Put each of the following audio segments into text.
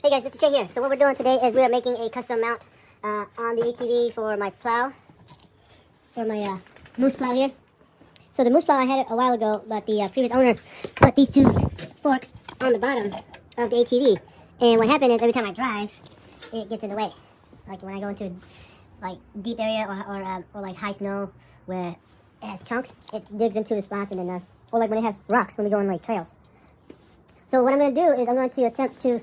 Hey guys, Mr. Trey here. So what we're doing today is we are making a custom mount on the ATV for my plow, for my moose plow here. So the moose plow I had it a while ago, but the previous owner put these two forks on the bottom of the ATV. And what happened is every time I drive, it gets in the way. Like when I go into like deep area or like high snow where it has chunks, it digs into the spots and then or like when it has rocks when we go on like trails. So what I'm going to do is I'm going to attempt to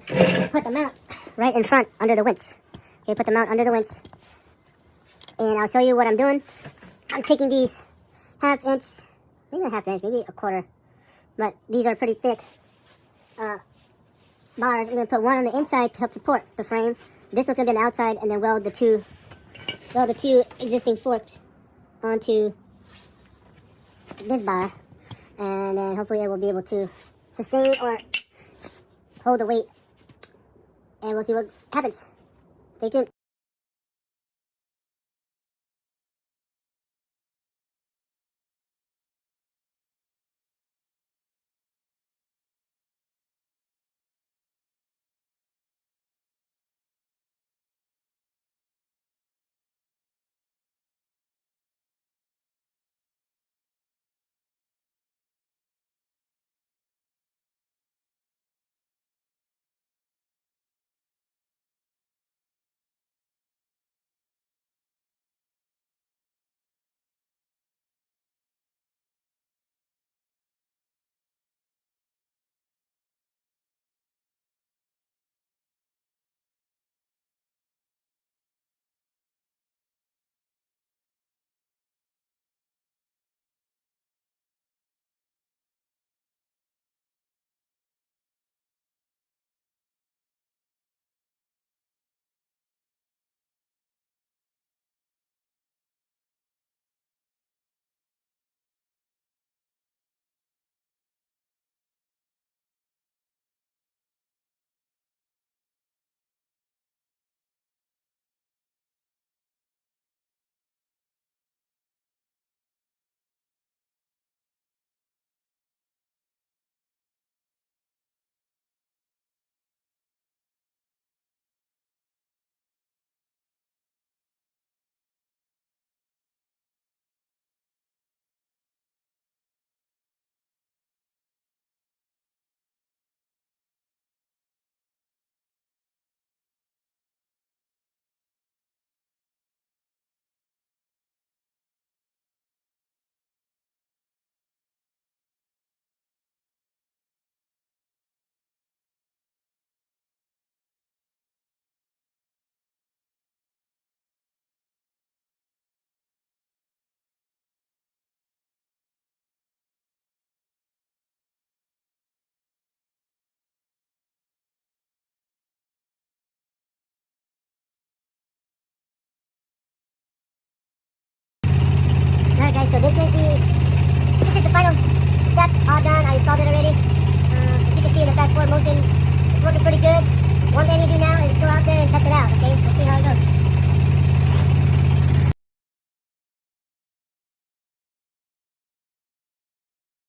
put the mount right in front under the winch. Okay, put the mount under the winch. And I'll show you what I'm doing. I'm taking these half-inch, maybe not half-inch, maybe a quarter. But these are pretty thick bars. I'm going to put one on the inside to help support the frame. This one's going to be on the outside, and then weld the two existing forks onto this bar. And then hopefully I will be able to sustain or hold the weight, and we'll see what happens. Stay tuned. Alright guys, so this is the